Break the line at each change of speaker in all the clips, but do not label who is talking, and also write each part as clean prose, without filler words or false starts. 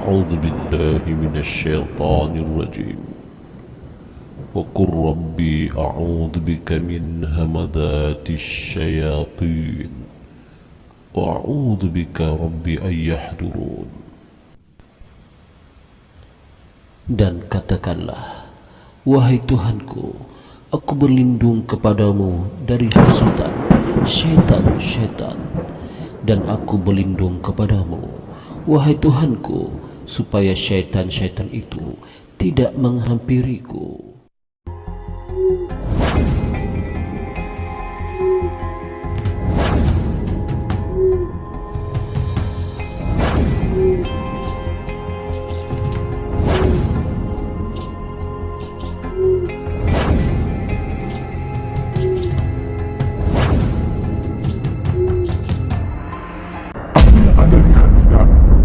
أعوذ بالله من الشيطان الرجيم وقل ربي أعوذ بك من همذات الشياطين وأعوذ بك ربي أن يحضرون.
Dan katakanlah, wahai Tuhanku, aku berlindung kepadamu dari hasutan syaitan-syaitan, dan aku berlindung kepadamu, wahai Tuhanku, supaya syaitan-syaitan itu tidak menghampiriku.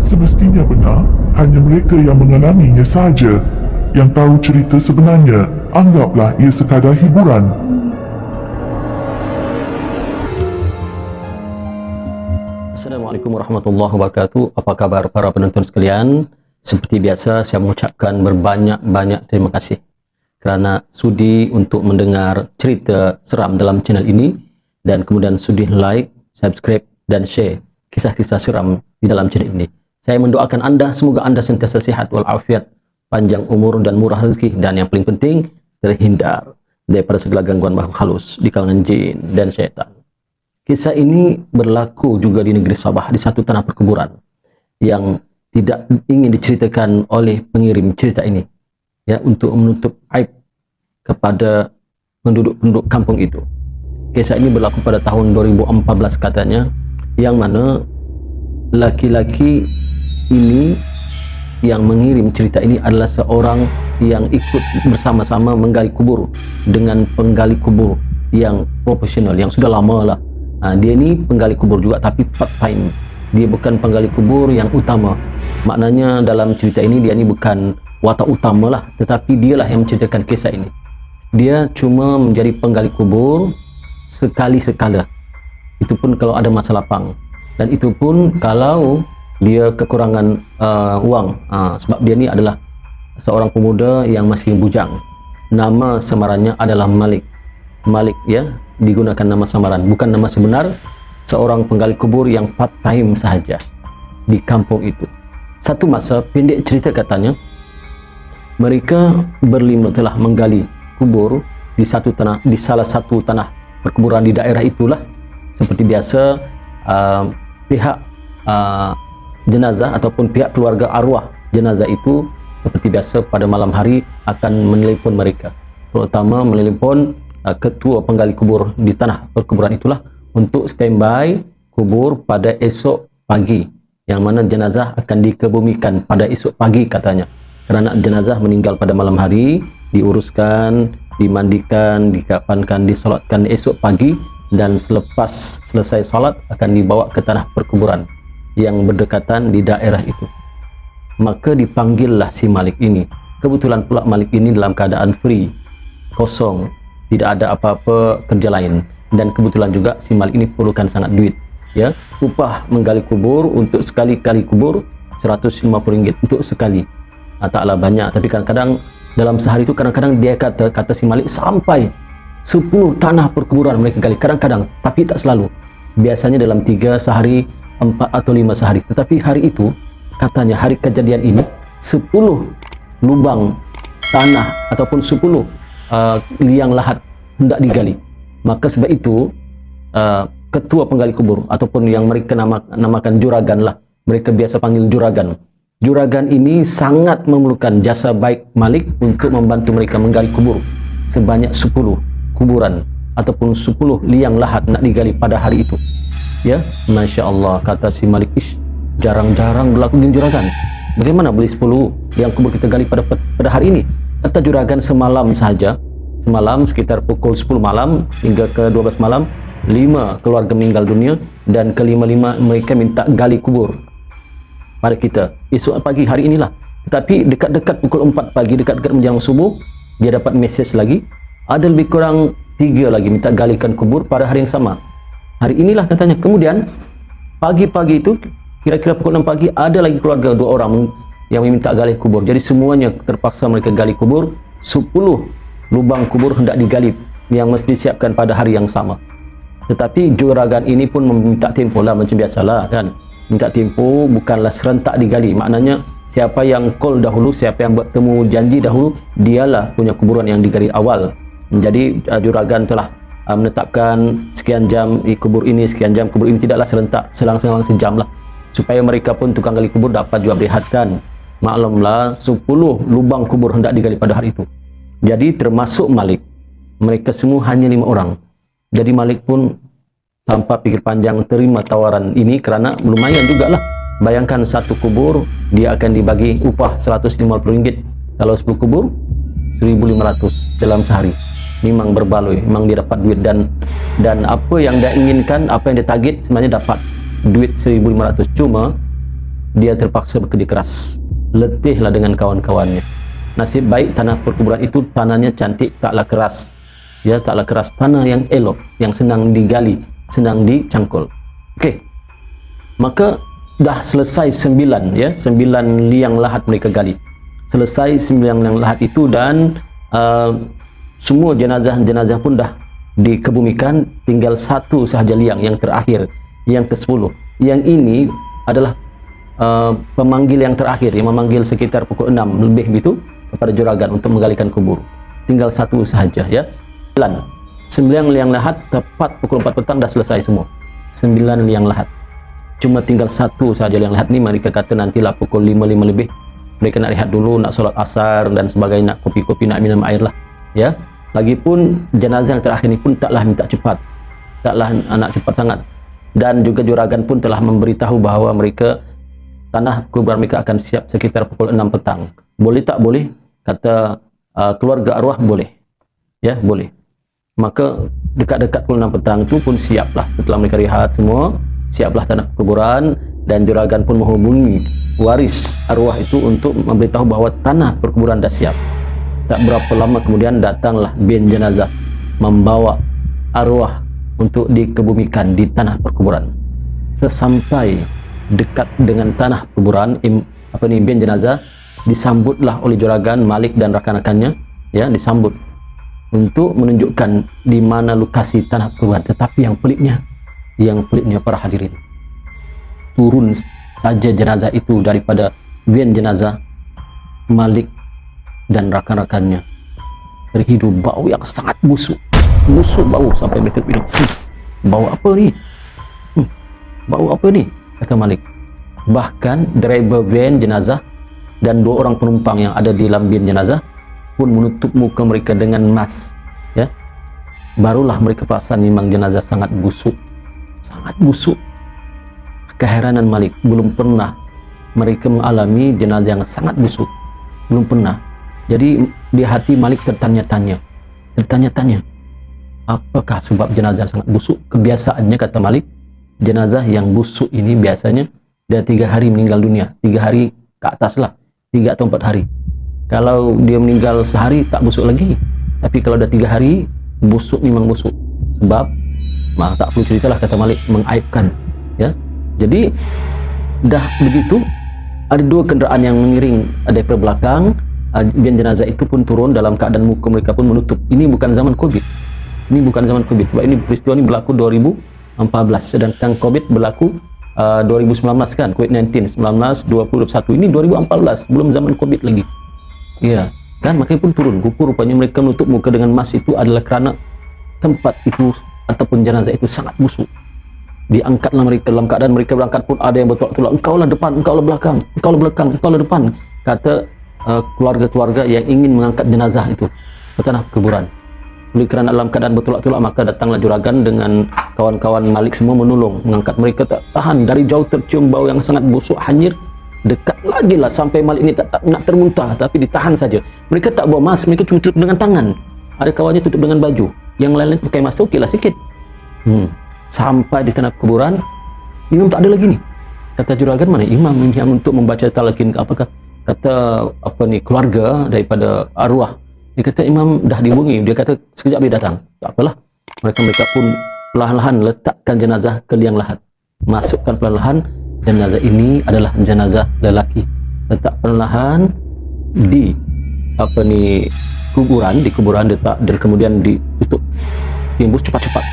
Semestinya benar, hanya mereka yang mengalaminya sahaja yang tahu cerita sebenarnya. Anggaplah ia sekadar hiburan.
Assalamualaikum warahmatullahi wabarakatuh. Apa kabar para penonton sekalian? Seperti biasa, saya mengucapkan berbanyak-banyak terima kasih kerana sudi untuk mendengar cerita seram dalam channel ini, dan kemudian sudi like, subscribe dan share kisah-kisah seram di dalam channel ini. Saya mendoakan anda, semoga anda sentiasa sihat walafiat, panjang umur dan murah rezeki, dan yang paling penting terhindar daripada segala gangguan makhluk halus di kalangan jin dan syaitan. Kisah ini berlaku juga di negeri Sabah, di satu tanah perkuburan yang tidak ingin diceritakan oleh pengirim cerita ini, ya, untuk menutup aib kepada penduduk-penduduk kampung itu. Kisah ini berlaku pada tahun 2014 katanya, yang mana laki-laki ini yang mengirim cerita ini adalah seorang yang ikut bersama-sama menggali kubur dengan penggali kubur yang profesional, yang sudah lama lah. Dia ini penggali kubur juga, tapi part time. Dia bukan penggali kubur yang utama. Maknanya dalam cerita ini dia ini bukan watak utama lah, tetapi dialah yang menceritakan kisah ini. Dia cuma menjadi penggali kubur sekali-sekala, itu pun kalau ada masa lapang, dan itu pun kalau dia kekurangan wang, sebab dia ni adalah seorang pemuda yang masih bujang. Nama samarannya adalah Malik. Malik, ya, digunakan nama samaran, bukan nama sebenar. Seorang penggali kubur yang part time sahaja di kampung itu. Satu masa, pendek cerita katanya, mereka berlima telah menggali kubur di salah satu tanah perkuburan di daerah itulah. Seperti biasa, pihak jenazah ataupun pihak keluarga arwah jenazah itu seperti biasa pada malam hari akan menelpon mereka, terutama menelpon ketua penggali kubur di tanah perkuburan itulah, untuk standby kubur pada esok pagi, yang mana jenazah akan dikebumikan pada esok pagi katanya, kerana jenazah meninggal pada malam hari, diuruskan, dimandikan, dikafankan, disolatkan esok pagi, dan selepas selesai solat akan dibawa ke tanah perkuburan yang berdekatan di daerah itu. Maka dipanggillah si Malik ini. Kebetulan pula Malik ini dalam keadaan free, kosong, tidak ada apa-apa kerja lain, dan kebetulan juga si Malik ini perlukan sangat duit, ya. Upah menggali kubur untuk sekali kali kubur RM150 untuk sekali. Taklah banyak, tapi kadang-kadang dalam sehari itu kadang-kadang dia kata si Malik sampai 10 tanah perkuburan mereka gali, kadang-kadang, tapi tak selalu. Biasanya dalam 3 sehari, 4 atau 5 sehari. Tetapi hari itu, katanya hari kejadian ini, 10 lubang tanah ataupun 10 liang lahat hendak digali. Maka sebab itu, ketua penggali kubur ataupun yang mereka namakan juragan lah, mereka biasa panggil juragan. Juragan ini sangat memerlukan jasa baik Malik untuk membantu mereka menggali kubur sebanyak 10 kuburan ataupun 10 liang lahat nak digali pada hari itu, ya. Masya Allah, kata si Malik, jarang-jarang berlaku dengan juragan, bagaimana boleh 10 liang kubur kita gali pada hari ini? Kata juragan, semalam sahaja, semalam sekitar pukul 10 malam hingga ke 12 malam 5 keluarga meninggal dunia, dan kelima-lima mereka minta gali kubur pada kita esok pagi hari inilah. Tetapi dekat-dekat pukul 4 pagi, dekat-dekat menjelang subuh, dia dapat mesej lagi, ada lebih kurang 3 lagi minta galikan kubur pada hari yang sama. Hari inilah katanya. Kemudian pagi-pagi itu, kira-kira pukul 6 pagi, ada lagi keluarga 2 orang yang meminta gali kubur. Jadi semuanya terpaksa mereka gali kubur. 10 lubang kubur hendak digali yang mesti disiapkan pada hari yang sama. Tetapi juragan ini pun meminta tempoh lah, macam biasalah kan. Minta tempoh, bukanlah serentak digali. Maknanya siapa yang call dahulu, siapa yang buat temu janji dahulu, dialah punya kuburan yang digali awal. Jadi juragan telah menetapkan sekian jam kubur ini, sekian jam kubur ini, tidaklah serentak, selang-selang sejam lah, supaya mereka pun tukang gali kubur dapat juga berehatkan. Maklumlah 10 lubang kubur hendak digali pada hari itu. Jadi termasuk Malik, mereka semua hanya 5 orang. Jadi Malik pun tanpa pikir panjang terima tawaran ini, kerana lumayan juga lah. Bayangkan satu kubur dia akan dibagi upah RM150. Kalau 10 kubur 1.500 dalam sehari. Memang berbaloi, memang dia dapat duit, dan apa yang dia inginkan, apa yang dia target sebenarnya dapat duit 1.500. Cuma dia terpaksa bekerja keras, letihlah dengan kawan-kawannya. Nasib baik tanah perkuburan itu tanahnya cantik, taklah keras. Ya, taklah keras, tanah yang elok, yang senang digali, senang dicangkul. Okey. Maka dah selesai 9 liang lahat mereka gali. Selesai 9 liang lahat itu, dan semua jenazah pun dah dikebumikan, tinggal satu sahaja liang yang terakhir, yang ke-10. Yang ini adalah pemanggil yang terakhir, yang memanggil sekitar pukul 6 lebih begitu kepada juragan untuk menggalikan kubur. Tinggal satu sahaja, ya. 9 liang lahat tepat pukul 4 petang dah selesai semua. 9 liang lahat. Cuma tinggal satu sahaja liang lahat ni, mereka kata nantilah pukul 5 lebih. Mereka nak rehat dulu, nak solat asar dan sebagainya, nak kopi-kopi, nak minum air lah. Ya. Lagipun jenazah yang terakhir ni pun taklah minta cepat. Taklah nak cepat sangat. Dan juga juragan pun telah memberitahu bahawa mereka, tanah kuburan mereka akan siap sekitar pukul 6 petang. Boleh tak boleh? Kata keluarga arwah boleh. Ya, boleh. Maka dekat-dekat pukul 6 petang itu pun siaplah, setelah mereka rehat semua, siaplah tanah kuburan, dan juragan pun menghubungi waris arwah itu untuk memberitahu bahawa tanah perkuburan dah siap. Tak berapa lama kemudian datanglah bin jenazah membawa arwah untuk dikebumikan di tanah perkuburan. Sesampai dekat dengan tanah kuburan, bin jenazah disambutlah oleh juragan Malik dan rakan-rakannya, ya, disambut untuk menunjukkan di mana lokasi tanah kuburan. Tetapi yang pelitnya para hadirin, turun saja jenazah itu daripada bin jenazah, Malik dan rakan-rakannya terhidup bau yang sangat busuk bau, sampai mereka bilang, bau apa ni? Bau apa ni? Kata Malik. Bahkan driver van jenazah dan 2 orang penumpang yang ada di dalam bin jenazah pun menutup muka mereka dengan mask, ya. Barulah mereka perasan memang jenazah sangat busuk. Keheranan Malik, belum pernah mereka mengalami jenazah yang sangat busuk, belum pernah. Jadi di hati Malik tertanya-tanya, apakah sebab jenazah sangat busuk? Kebiasaannya, kata Malik, jenazah yang busuk ini biasanya dia 3 hari meninggal dunia, 3 hari ke atas lah, 3 atau 4 hari. Kalau dia meninggal sehari tak busuk lagi, tapi kalau dah 3 hari busuk, memang busuk. Sebab tak perlu ceritalah, kata Malik, mengaibkan, ya. Jadi dah begitu, ada 2 kenderaan yang mengiring daripada belakang. Bin jenazah itu pun turun dalam keadaan muka mereka pun menutup. Ini bukan zaman Covid. Sebab ini peristiwa ini berlaku 2014, sedangkan Covid berlaku 2019 kan, COVID-19 19, 20, 21. Ini 2014, belum zaman Covid lagi. Iya, kan, makanya pun turun. Rupanya mereka menutup muka dengan mask itu adalah kerana tempat itu ataupun jenazah itu sangat busuk. Diangkatlah mereka, dalam keadaan mereka berangkat pun ada yang bertolak-tolak, engkaulah depan, engkaulah belakang, engkaulah depan, kata keluarga-keluarga yang ingin mengangkat jenazah itu ke tanah kuburan. Oleh kerana dalam keadaan bertolak-tolak, maka datanglah juragan dengan kawan-kawan Malik semua menolong mengangkat mereka. Tak tahan, dari jauh tercium bau yang sangat busuk, hanyir. Dekat lagi lah sampai Malik ini tak nak termuntah, tapi ditahan saja. Mereka tak bawa mask, mereka tutup dengan tangan. Ada kawannya tutup dengan baju, yang lain-lain pakai mask, okeylah sikit. Sampai di tanah kuburan, imam tak ada lagi ni. Kata juragan, mana imam yang untuk membaca talqin? Apakah kata keluarga daripada arwah? Dia kata imam dah dihubungi, dia kata sekejap dia datang. Tak apalah, mereka pun perlahan-lahan letakkan jenazah ke liang lahat, masukkan perlahan. Jenazah ini adalah jenazah lelaki letak perlahan di kuburan, letak dan kemudian ditutup, timbus cepat-cepat,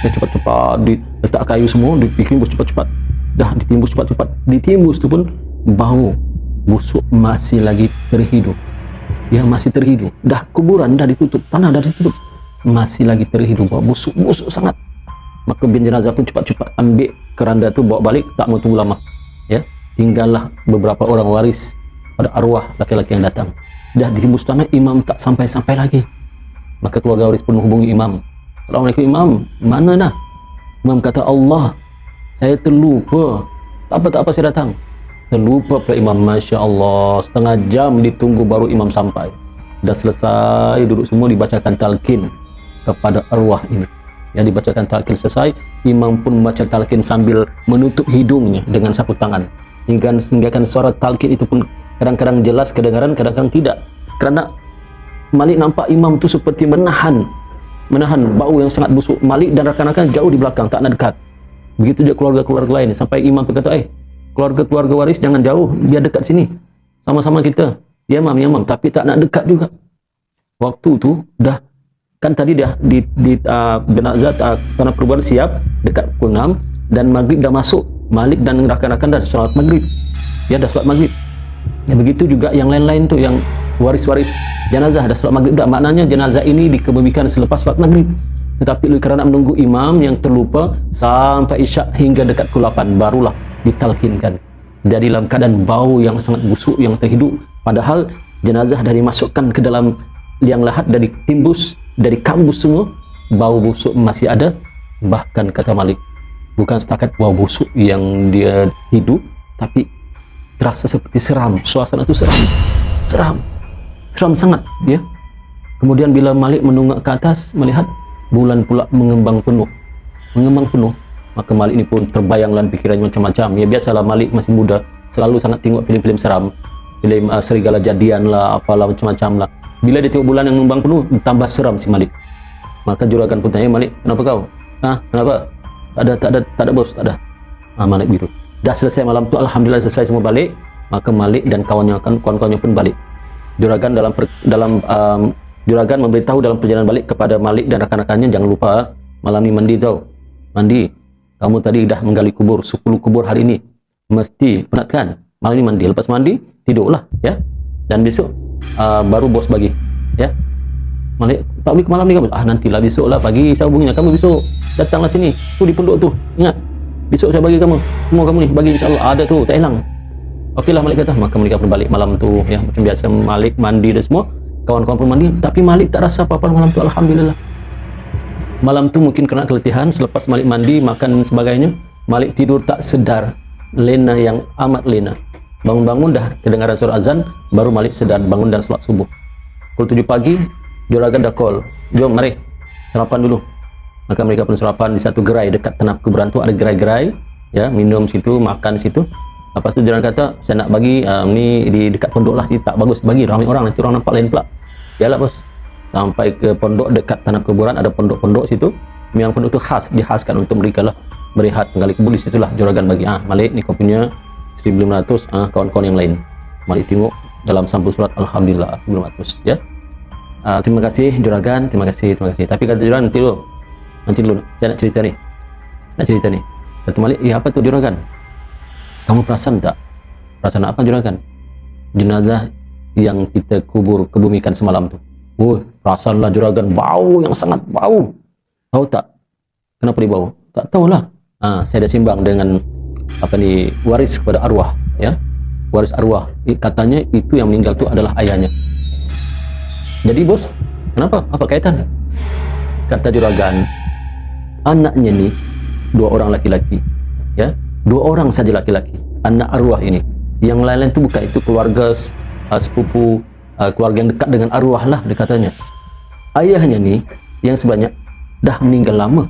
letak kayu semua, ditimbus cepat-cepat, dah ditimbus cepat-cepat, ditimbus tu pun bau busuk masih lagi terhidup, masih terhidup, dah kuburan dah ditutup, tanah dah ditutup, masih lagi terhidup, bau busuk sangat. Maka bin jenazah pun cepat-cepat ambil keranda tu, bawa balik, tak mau tunggu lama, tinggallah beberapa orang waris pada arwah laki-laki yang datang. Dah ditimbus tanah, imam tak sampai-sampai lagi. Maka keluarga waris pun menghubungi imam. Assalamualaikum imam, mana dah? Imam kata, Allah, saya terlupa. Tak apa saya datang. Terlupa pula imam. Masya Allah, setengah jam ditunggu baru imam sampai. Dah selesai duduk semua, dibacakan talqin kepada arwah ini. Dibacakan talqin selesai, imam pun membaca talqin sambil menutup hidungnya dengan sapu tangan. Hinggakan suara talqin itu pun kadang-kadang jelas kedengaran, kadang-kadang tidak. Kerana Malik nampak imam tu seperti menahan bau yang sangat busuk. Malik dan rakan-rakan jauh di belakang, tak nak dekat. Begitu juga keluarga-keluarga lain. Sampai imam berkata, keluarga-keluarga waris jangan jauh, biar dekat sini, sama-sama kita. Ya mam, tapi tak nak dekat juga. Waktu tu dah, kan tadi dah di jenazah tanah perubatan siap dekat pukul 6 dan maghrib dah masuk. Malik dan rakan-rakan dah solat maghrib. Dah solat maghrib. Begitu juga yang lain-lain tu, yang waris-waris jenazah dah solat maghrib dah. Maknanya jenazah ini dikebumikan selepas solat maghrib. Tetapi kerana menunggu imam yang terlupa sampai isyak hingga dekat pukul 8 barulah ditalkinkan. Jadi dalam keadaan bau yang sangat busuk yang terhidup, padahal jenazah dah dimasukkan ke dalam liang lahat, dari timbus, dari kambus semua, bau busuk masih ada. Bahkan kata Malik, bukan setakat bau busuk yang dia hidup, tapi terasa seperti seram. Suasana itu seram sangat. Kemudian bila Malik menunggak ke atas, melihat bulan pula mengembang penuh, maka Malik ini pun terbayang dalam pikirannya macam-macam. Biasalah, Malik masih muda, selalu sangat tengok film-film seram, film serigala jadian lah, apalah macam-macam lah. Bila dia tengok bulan yang mengembang penuh, tambah seram si Malik. Maka juragan pun tanya, Malik, kenapa kau? Kenapa? Tak ada bos, tak ada. Malik biru. Dah selesai malam tu, alhamdulillah selesai semua balik. Maka Malik dan kawan-kawannya pun balik. Juragan juragan memberitahu dalam perjalanan balik kepada Malik dan rakan-rakannya, jangan lupa malam ni mandi tau. Mandi. Kamu tadi dah menggali kubur 10 kubur hari ini. Mesti penat kan? Malam ni mandi. Lepas mandi, tidurlah, Dan besok baru bos bagi, Malik, tak boleh ke malam ni kamu? Nantilah besok lah pagi saya hubungi kamu, besok datanglah sini tu di pondok tu, ingat besok saya bagi kamu semua, kamu ni bagi insyaAllah, ada tu, tak hilang. Okeylah, Malik kata. Maka Malik pun balik malam tu, macam biasa. Malik mandi dan semua, kawan-kawan pun mandi, tapi Malik tak rasa apa-apa malam tu, alhamdulillah. Malam tu mungkin kerana keletihan, selepas Malik mandi, makan dan sebagainya, Malik tidur tak sedar, lena yang amat lena. Bangun-bangun dah kedengaran suara azan, baru Malik sedar, bangun dan solat subuh. Pukul 7 pagi, juragan dah call, jom mari sarapan dulu. Maka mereka pun sarapan di satu gerai dekat tanah kuburan tu, ada gerai-gerai, minum situ, makan situ. Lepas tu juragan kata, saya nak bagi ni di dekat pondok lah, tak bagus bagi ramai orang, nanti orang nampak lain pula. Yalah bos. Sampai ke pondok dekat tanah kuburan, ada pondok-pondok situ, yang pondok tu dihaskan untuk mereka lah berehat, menggali kubur. Di situlah juragan bagi, Malik ni kau punya 1.500, kawan-kawan yang lain. Malik tengok dalam sampul surat, alhamdulillah 1.500, terima kasih juragan, terima kasih. Tapi kata juragan, nanti dulu, saya nak cerita ni. Kata Malik, apa tu juragan? Kamu perasan tak? Perasan apa juragan? Jenazah yang kita kebumikan semalam tu. Perasanlah juragan, bau yang sangat bau. Tahu tak kenapa dia bau? Tak tahulah. Saya dah simbang dengan waris kepada arwah, waris arwah. Katanya itu yang meninggal tu adalah ayahnya. Jadi bos, kenapa? Apa kaitan? Kata juragan, anaknya ni 2 orang laki-laki, 2 orang saja laki-laki, anak arwah ini. Yang lain-lain tu bukan, itu keluarga sepupu, keluarga yang dekat dengan arwah lah, dia katanya. Ayahnya ni yang sebanyak dah meninggal lama.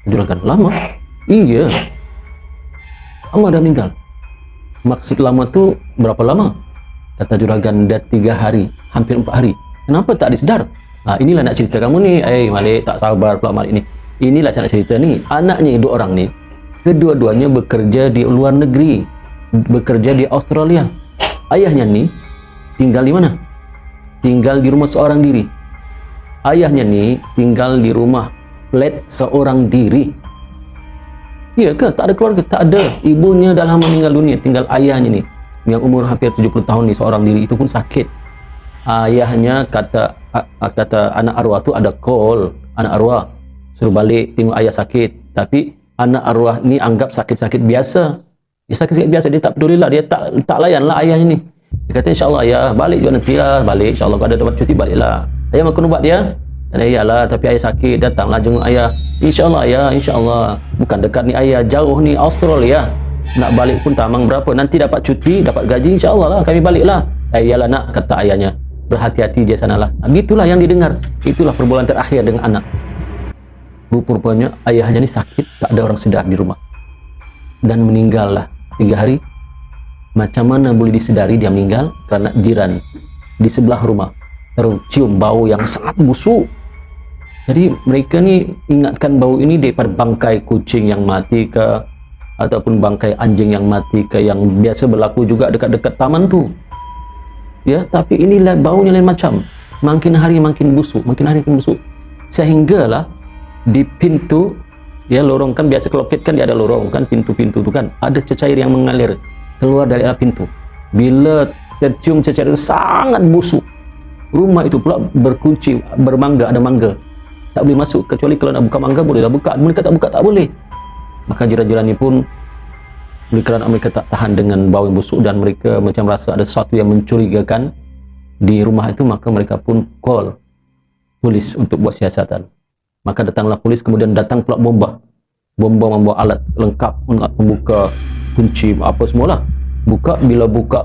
Juragan, lama? Iya, lama dah meninggal. Maksud lama tu berapa lama? Kata juragan, dah 3 hari, hampir 4 hari. Kenapa tak disedar? Inilah nak cerita kamu ni. Malik, tak sabar pula Malik ni. Inilah saya nak cerita ni. Anaknya 2 orang ni Kedua-duanya bekerja di luar negeri, bekerja di Australia. Ayahnya nih tinggal di mana? Tinggal di rumah seorang diri. Ayahnya nih tinggal di rumah flat seorang diri. Iya ke? Tak ada keluarga, tak ada. Ibunya dah lama meninggal dunia, tinggal ayahnya nih yang umur hampir 70 tahun nih, seorang diri, itu pun sakit. Ayahnya kata anak arwah tu ada call, anak arwah suruh balik tengok ayah sakit, tapi anak arwah ni anggap sakit-sakit biasa. Dia sakit-sakit biasa, dia tak pedulilah, dia tak layanlah ayahnya ni. Dia kata insya-Allah ayah balik juga nanti lah, balik insya-Allah kalau ada dapat cuti baliklah. Ayah makan ubat dia? Kata iyalah, tapi ayah sakit, datanglah jenguk ayah. Insya-Allah ayah, insya-Allah. Bukan dekat ni ayah, jauh ni Australia. Nak balik pun tamang berapa, nanti dapat cuti, dapat gaji, insya-Allah lah kami baliklah. Iyalah nak, kata ayahnya. Berhati-hati dia sanalah. Begitulah yang didengar. Itulah perbualan terakhir dengan anak. Rupanya ayahnya ni sakit, tak ada orang sedar di rumah. Dan meninggallah 3 hari. Macam mana boleh disedari dia meninggal? Kerana jiran di sebelah rumah tercium bau yang sangat busuk. Jadi mereka ni ingatkan bau ini daripada bangkai kucing yang mati ke, ataupun bangkai anjing yang mati ke, yang biasa berlaku juga dekat-dekat taman tu. Ya, tapi inilah baunya lain macam. Makin hari makin busuk, makin hari makin busuk. Sehinggalah di pintu, ya lorong kan biasa kalau pit kan dia ada lorong kan, pintu-pintu tu kan ada cecair yang mengalir keluar dari arah pintu. Bila tercium cecair sangat busuk, rumah itu pula berkunci, bermangga, ada mangga, tak boleh masuk, kecuali kalau nak buka mangga bolehlah buka, mereka tak buka tak boleh. Maka jiran-jiran ni pun kerana mereka tak tahan dengan bau yang busuk dan mereka macam rasa ada sesuatu yang mencurigakan di rumah itu, maka mereka pun call polis untuk buat siasatan. Maka datanglah polis, kemudian datang pula bomba membawa alat lengkap untuk membuka kunci apa semualah. Buka, bila buka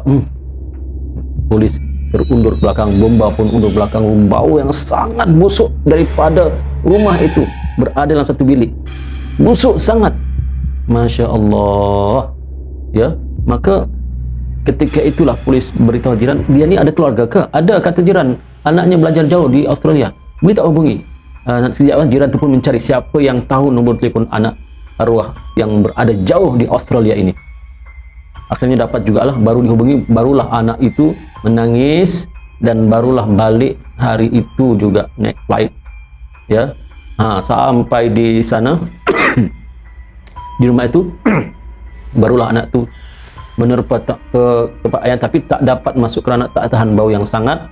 polis terundur belakang, bomba pun undur belakang. Bau yang sangat busuk daripada rumah itu berada dalam satu bilik, busuk sangat, Masya Allah. Ya, maka ketika itulah polis beritahu jiran, dia ni ada keluarga ke? Ada, kata jiran, anaknya belajar jauh di Australia, boleh tak hubungi? Sejak jiran itu pun mencari siapa yang tahu nombor telefon anak arwah yang berada jauh di Australia ini. Akhirnya dapat juga lah, baru dihubungi, barulah anak itu menangis dan barulah balik hari itu juga naik flight. Ya, sampai di sana di rumah itu barulah anak tu menerpa ke tempat ayah, tapi tak dapat masuk kerana tak tahan bau yang sangat.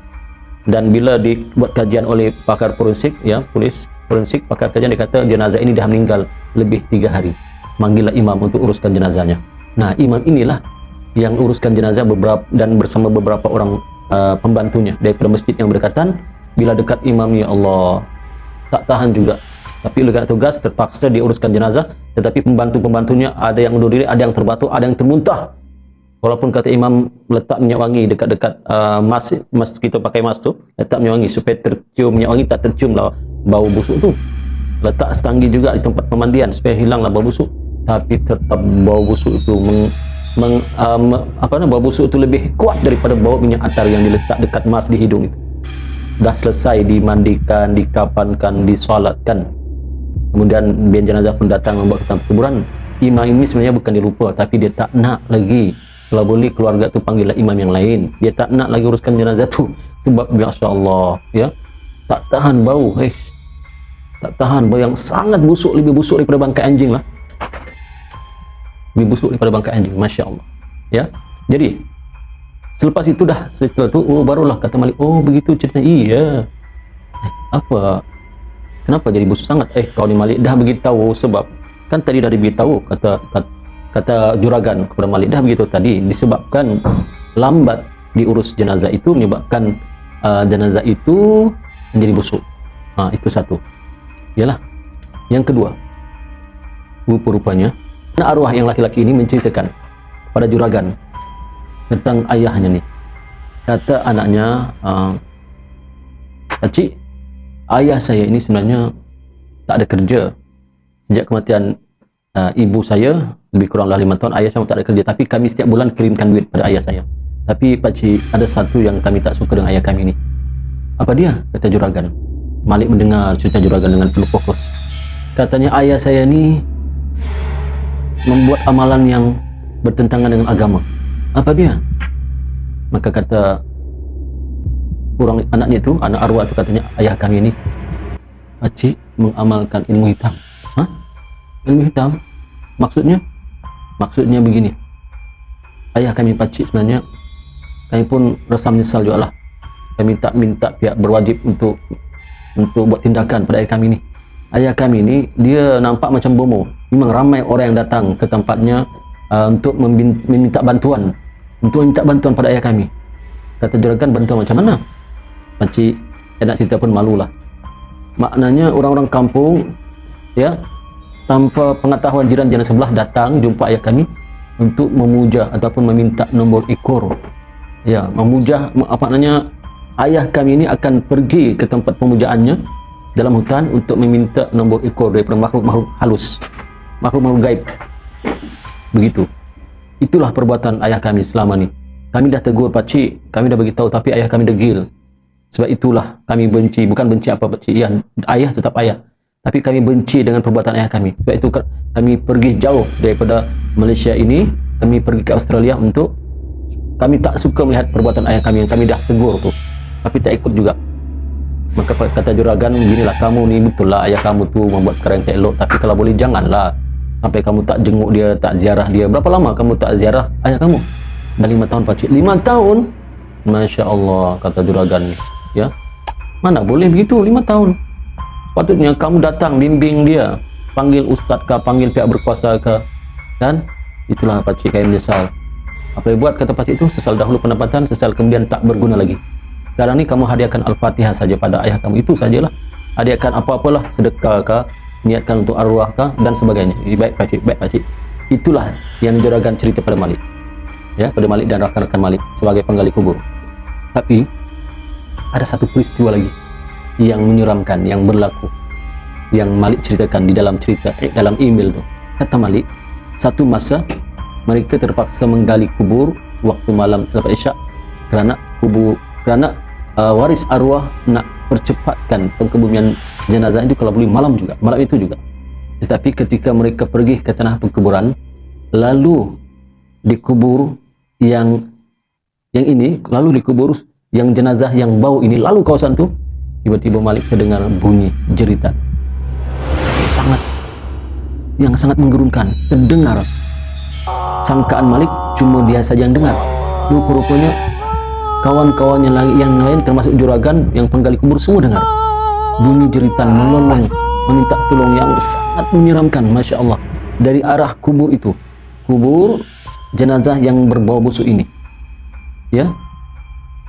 Dan bila dibuat kajian oleh pakar forensik, ya, polis forensik, pakar kajian, dia kata jenazah ini dah meninggal lebih 3 hari. Manggillah imam untuk uruskan jenazahnya. Nah, imam inilah yang uruskan jenazah beberapa dan bersama beberapa orang pembantunya daripada masjid yang berdekatan. Bila dekat imam, ya Allah, tak tahan juga. Tapi oleh kerana tugas terpaksa dia uruskan jenazah, tetapi pembantu-pembantunya ada yang undur diri, ada yang terbatuk, ada yang termuntah. Walaupun kata imam letak minyak wangi dekat-dekat mas kita pakai mas tu, letak minyak wangi supaya tercium minyak wangi, tak tercium lah bau busuk tu. Letak setanggi juga di tempat pemandian supaya hilanglah bau busuk, tapi tetap bau busuk itu bau busuk itu lebih kuat daripada bau minyak atar yang diletak dekat mas di hidung itu. Dah selesai dimandikan, dikapankan, disolatkan, kemudian biar jenazah pun datang membawa ke kuburan. Imam ini sebenarnya bukan dilupa, tapi dia tak nak lagi, kalau boleh keluarga tu panggillah imam yang lain. Dia tak nak lagi uruskan jenazah tu sebab Masya Allah, ya, tak tahan bau, tak tahan bau yang sangat busuk, lebih busuk daripada bangkai anjing lah, lebih busuk daripada bangkai anjing, Masya Allah. Ya, jadi selepas itu setelah itu barulah kata Malik, oh begitu ceritanya. Iya, apa, kenapa jadi busuk sangat? Kau ni Malik dah beritahu, sebab kan tadi dah diberitahu, kata juragan kepada Malik, dah begitu tadi, disebabkan lambat diurus jenazah itu menyebabkan jenazah itu menjadi busuk. Itu satu. Yalah. Yang kedua, rupanya anak arwah yang laki-laki ini menceritakan pada juragan tentang ayahnya nih. Kata anaknya, Cik, ayah saya ini sebenarnya tak ada kerja sejak kematian ibu saya, lebih kuranglah 5 tahun. Ayah saya tak ada kerja, tapi kami setiap bulan kirimkan duit pada ayah saya. Tapi Pakcik, ada satu yang kami tak suka dengan ayah kami ni. Apa dia? Kata juragan. Malik mendengar cerita juragan dengan penuh fokus. Katanya ayah saya ni membuat amalan yang bertentangan dengan agama. Apa dia? Maka kata orang anaknya itu, anak arwah itu katanya, ayah kami ini pakcik mengamalkan ilmu hitam. Hah? Ilmu hitam? Maksudnya begini, ayah kami pakcik sebenarnya kami pun rasa menyesal juga lah. Kami tak minta pihak berwajib untuk buat tindakan pada ayah kami ini. Ayah kami ini dia nampak macam bomo. Memang ramai orang yang datang ke tempatnya untuk meminta bantuan, pada ayah kami. Kata juragan, bantuan macam mana? Pakcik, saya nak cerita pun malulah. Maknanya orang-orang kampung ya, tanpa pengetahuan jiran-jiran sebelah datang jumpa ayah kami untuk memuja ataupun meminta nombor ekor. Ya, memuja, apa maknanya, ayah kami ini akan pergi ke tempat pemujaannya dalam hutan untuk meminta nombor ekor daripada makhluk-makhluk halus, makhluk-makhluk gaib. Begitu. Itulah perbuatan ayah kami selama ni. Kami dah tegur pakcik, kami dah bagi tahu, tapi ayah kami degil. Sebab itulah kami benci, bukan benci apa pakcik, ya, ayah tetap ayah. Tapi kami benci dengan perbuatan ayah kami. Sebab itu kami pergi jauh daripada Malaysia ini, kami pergi ke Australia untuk, kami tak suka melihat perbuatan ayah kami yang kami dah tegur tu, tapi tak ikut juga. Maka kata juragan, beginilah, kamu ni betul lah ayah kamu tu membuat perkara yang tak elok, tapi kalau boleh janganlah sampai kamu tak jenguk dia, tak ziarah dia. Berapa lama kamu tak ziarah ayah kamu? Dah 5 tahun pakcik. 5 tahun? Masya Allah, kata juragan ni. Ya, mana boleh begitu, 5 tahun. Patutnya kamu datang bimbing dia, panggil ustaz kah, panggil pihak berkuasa kah, kan? Itulah pakcik kami menyesal. Apa yang buat, kata pakcik itu, sesal dahulu pendapatan, sesal kemudian tak berguna lagi. Sekarang ni kamu hadiahkan Al-Fatihah saja pada ayah kamu, itu sajalah. Hadiahkan apa-apalah, sedekah kah, niatkan untuk arwah kah, dan sebagainya. Baik pakcik, baik pakcik. Itulah yang juragan cerita pada Malik, ya, pada Malik dan rakan-rakan Malik sebagai penggali kubur. Tapi ada satu peristiwa lagi yang menyeramkan yang berlaku, yang Malik ceritakan di dalam cerita, dalam email tu. Kata Malik, satu masa mereka terpaksa menggali kubur waktu malam selepas Isyak kerana waris arwah nak percepatkan pengkebumian jenazah itu kalau boleh malam itu juga. Tetapi ketika mereka pergi ke tanah pengkuburan, lalu dikubur yang jenazah yang bau ini, lalu kawasan tu tiba-tiba Malik terdengar bunyi jeritan yang sangat menggerunkan terdengar. Sangkaan Malik cuma dia saja yang dengar, rupa-rupanya kawan-kawan yang lain termasuk juragan yang penggali kubur semua dengar bunyi jeritan melolong meminta tolong yang sangat menyeramkan. Masya Allah, dari arah kubur itu, kubur jenazah yang berbau busuk ini, ya,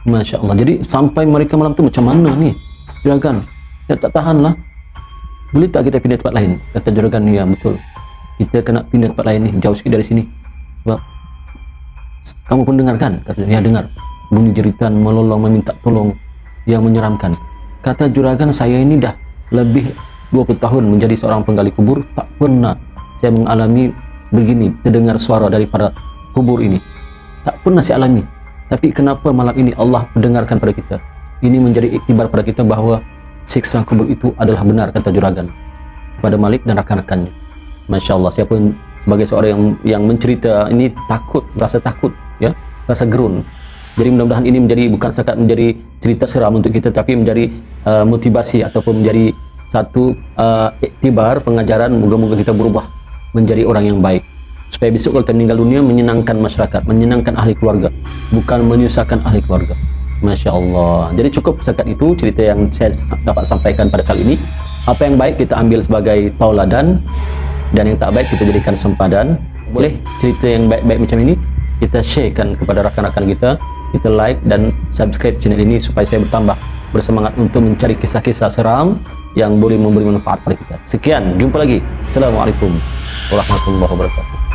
Masya Allah. Jadi sampai mereka malam tu macam mana ni juragan, saya tak tahan lah, boleh tak kita pindah tempat lain? Kata juragan, ya betul, kita kena pindah tempat lain ni, jauh sikit dari sini. Sebab kamu pun dengar kan? Kata, ya dengar, bunyi jeritan melolong meminta tolong yang menyeramkan. Kata juragan, saya ini dah lebih 20 tahun menjadi seorang penggali kubur, tak pernah saya mengalami begini, terdengar suara daripada kubur ini, tak pernah saya alami. Tapi kenapa malam ini Allah mendengarkan pada kita? Ini menjadi iktibar pada kita bahawa siksa kubur itu adalah benar, kata juragan pada Malik dan rakan-rakannya. Masya Allah, saya pun sebagai seorang yang mencerita ini rasa takut, ya, rasa gerun. Jadi mudah-mudahan ini bukan setakat menjadi cerita seram untuk kita, tapi menjadi motivasi ataupun menjadi satu iktibar pengajaran. Moga-moga kita berubah menjadi orang yang baik, supaya besok kalau kita meninggal dunia menyenangkan masyarakat, menyenangkan ahli keluarga, bukan menyusahkan ahli keluarga. Masya Allah. Jadi cukup setakat itu cerita yang saya dapat sampaikan pada kali ini. Apa yang baik kita ambil sebagai tauladan, dan yang tak baik kita jadikan sempadan. Boleh cerita yang baik-baik macam ini kita sharekan kepada rakan-rakan kita, kita like dan subscribe channel ini supaya saya bertambah bersemangat untuk mencari kisah-kisah seram yang boleh memberi manfaat pada kita. Sekian, jumpa lagi. Assalamualaikum warahmatullahi wabarakatuh.